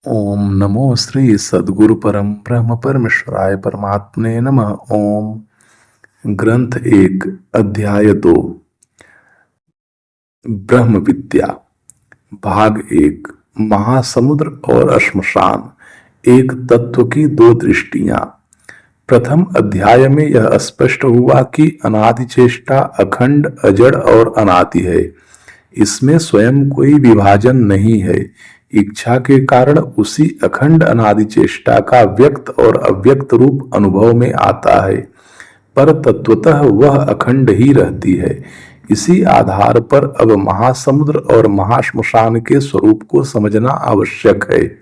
ओम नमो श्री सद्गुरु परम ब्रह्म परमेश्वराय परमात्मने नमः। ओम। ग्रंथ एक, अध्याय दो, ब्रह्म विद्या, भाग एक, महासमुद्र और श्मशान, एक तत्व की दो दृष्टियां। प्रथम अध्याय में यह स्पष्ट हुआ कि अनादि चेष्टा अखंड, अजड़ और अनादि है। इसमें स्वयं कोई विभाजन नहीं है। इच्छा के कारण उसी अखंड अनादि चेष्टा का व्यक्त और अव्यक्त रूप अनुभव में आता है, पर तत्वतः वह अखंड ही रहती है। इसी आधार पर अब महासमुद्र और महाश्मशान के स्वरूप को समझना आवश्यक है।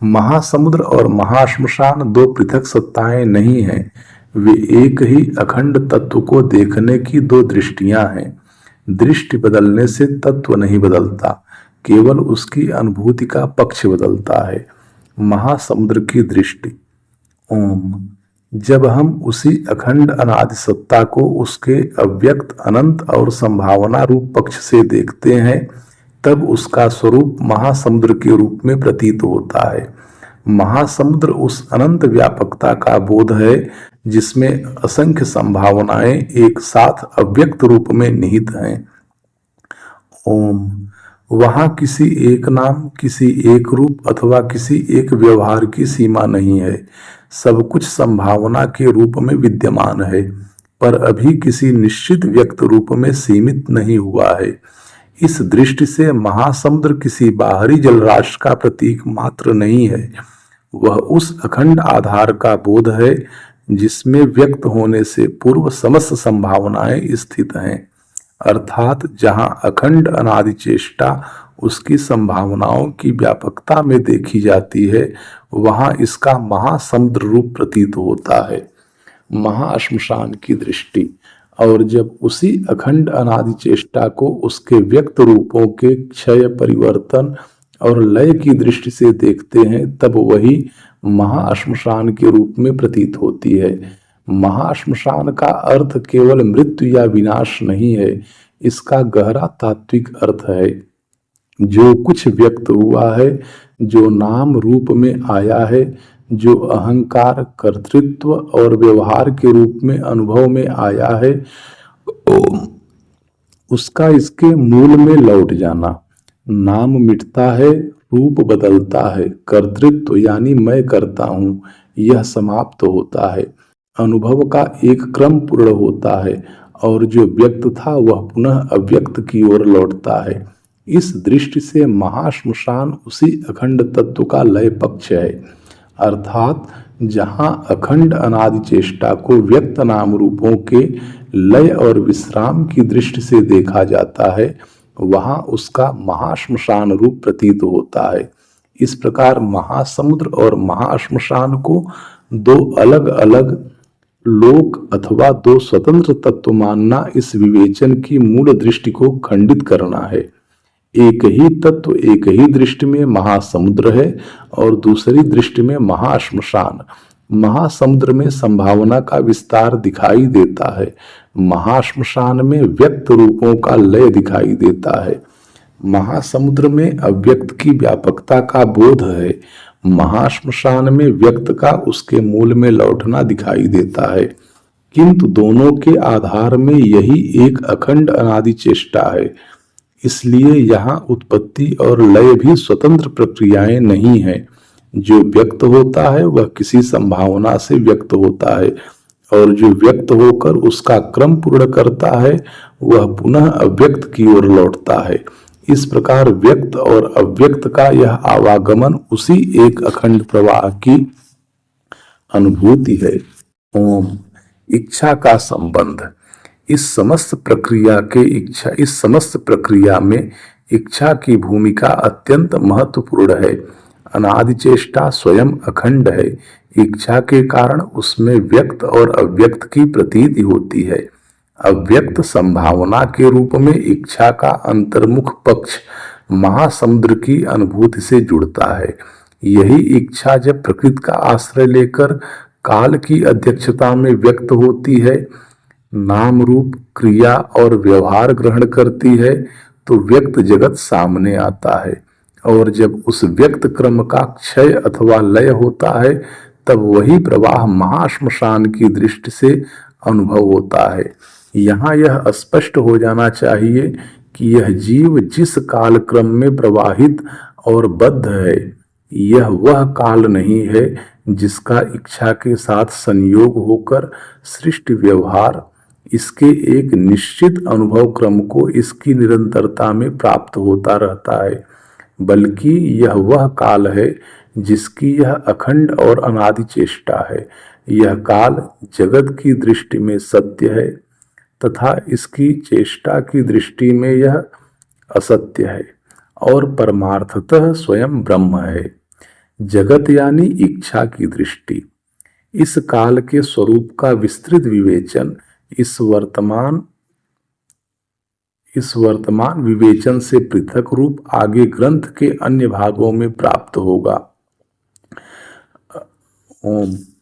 महासमुद्र और महाश्मशान दो पृथक सत्ताएं नहीं हैं, वे एक ही अखंड तत्व को देखने की दो दृष्टियां हैं। दृष्टि बदलने से तत्व नहीं बदलता, केवल उसकी अनुभूति का पक्ष बदलता है। महासमुद्र की दृष्टि। ओम। जब हम उसी अखंड अनादि सत्ता को उसके अव्यक्त, अनंत और संभावना रूप पक्ष से देखते हैं, तब उसका स्वरूप महासमुद्र के रूप में प्रतीत होता है। महासमुद्र उस अनंत व्यापकता का बोध है जिसमें असंख्य संभावनाएं एक साथ अव्यक्त रूप में निहित हैं। ओम। वहां किसी एक नाम, किसी एक रूप अथवा किसी एक व्यवहार की सीमा नहीं है। सब कुछ संभावना के रूप में विद्यमान है, पर अभी किसी निश्चित व्यक्त रूप में सीमित नहीं हुआ है। इस दृष्टि से महासमुद्र किसी बाहरी जलराशि का प्रतीक मात्र नहीं है, वह उस अखंड आधार का बोध है जिसमें व्यक्त होने से पूर्व समस्त संभावनाएं स्थित हैं। अर्थात जहां अखंड अनादि चेष्टा उसकी संभावनाओं की व्यापकता में देखी जाती है, वहां इसका महासमुद्र रूप प्रतीत होता है। महाश्मशान की दृष्टि। और जब उसी अखंड अनादि चेष्टा को उसके व्यक्त रूपों के क्षय, परिवर्तन और लय की दृष्टि से देखते हैं, तब वही महाश्मशान के रूप में प्रतीत होती है। महाश्मशान का अर्थ केवल मृत्यु या विनाश नहीं है, इसका गहरा तात्विक अर्थ है। जो कुछ व्यक्त हुआ है, जो नाम रूप में आया है, जो अहंकार, कर्तृत्व और व्यवहार के रूप में अनुभव में आया है, उसका इसके मूल में लौट जाना। नाम मिटता है, रूप बदलता है, कर्तृत्व यानी मैं करता हूं, यह समाप्त होता है। अनुभव का एक क्रम पूर्ण होता है और जो व्यक्त था वह पुनः अव्यक्त की ओर लौटता है। इस दृष्टि से महाश्मशान उसी अखंड तत्व का लय पक्ष है। अर्थात जहां अखंड अनादि चेष्टा को व्यक्त नाम रूपों के लय और विश्राम की दृष्टि से देखा जाता है, वहां उसका महाश्मशान रूप प्रतीत होता है। इस प्रकार महासमुद्र और महाश्मशान को दो अलग अलग लोक अथवा दो स्वतंत्र तत्व मानना इस विवेचन की मूल दृष्टि को खंडित करना है। एक ही तत्व एक ही दृष्टि में महासमुद्र है और दूसरी दृष्टि में महाश्मशान। महासमुद्र में संभावना का विस्तार दिखाई देता है, महाश्मशान में व्यक्त रूपों का लय दिखाई देता है। महासमुद्र में अव्यक्त की व्यापकता का बोध है, महाश्मशान में व्यक्त का उसके मूल में लौटना दिखाई देता है। किंतु दोनों के आधार में यही एक अखंड अनादि चेष्टा है। इसलिए यहाँ उत्पत्ति और लय भी स्वतंत्र प्रक्रियाएं नहीं है। जो व्यक्त होता है वह किसी संभावना से व्यक्त होता है, और जो व्यक्त होकर उसका क्रम पूर्ण करता है वह पुनः अव्यक्त की ओर लौटता है। इस प्रकार व्यक्त और अव्यक्त का यह आवागमन उसी एक अखंड प्रवाह की अनुभूति है। ओम। इच्छा का संबंध। इस समस्त प्रक्रिया में इच्छा की भूमिका अत्यंत महत्वपूर्ण है। अनादि चेष्टा स्वयं अखंड है। इच्छा के कारण उसमें व्यक्त और अव्यक्त की प्रतीति होती है। अव्यक्त संभावना के रूप में इच्छा का अंतर्मुख पक्ष महासमुद्र की अनुभूति से जुड़ता है। यही इच्छा जब प्रकृति का आश्रय लेकर काल की अध्यक्षता में व्यक्त होती है, नाम रूप क्रिया और व्यवहार ग्रहण करती है, तो व्यक्त जगत सामने आता है और जब उस व्यक्त क्रम का क्षय अथवा लय होता है तब वही प्रवाह महाश्मशान की दृष्टि से अनुभव होता है। यहाँ यह स्पष्ट हो जाना चाहिए कि यह जीव जिस काल क्रम में प्रवाहित और बद्ध है, यह वह काल नहीं है जिसका इच्छा के साथ संयोग होकर सृष्टि व्यवहार इसके एक निश्चित अनुभव क्रम को इसकी निरंतरता में प्राप्त होता रहता है, बल्कि यह वह काल है जिसकी यह अखंड और अनादि चेष्टा है। यह काल जगत की दृष्टि में सत्य है तथा इसकी चेष्टा की दृष्टि में यह असत्य है और परमार्थतः स्वयं ब्रह्म है। जगत यानी इच्छा की दृष्टि। इस काल के स्वरूप का विस्तृत विवेचन इस वर्तमान विवेचन से पृथक रूप आगे ग्रंथ के अन्य भागों में प्राप्त होगा।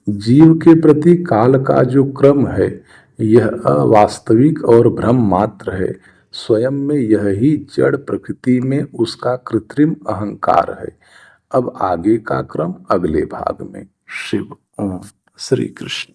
जीव के प्रति काल का जो क्रम है यह अवास्तविक और भ्रम मात्र है। स्वयं में यह ही जड़ प्रकृति में उसका कृत्रिम अहंकार है। अब आगे का क्रम अगले भाग में। शिव ओम श्री कृष्ण।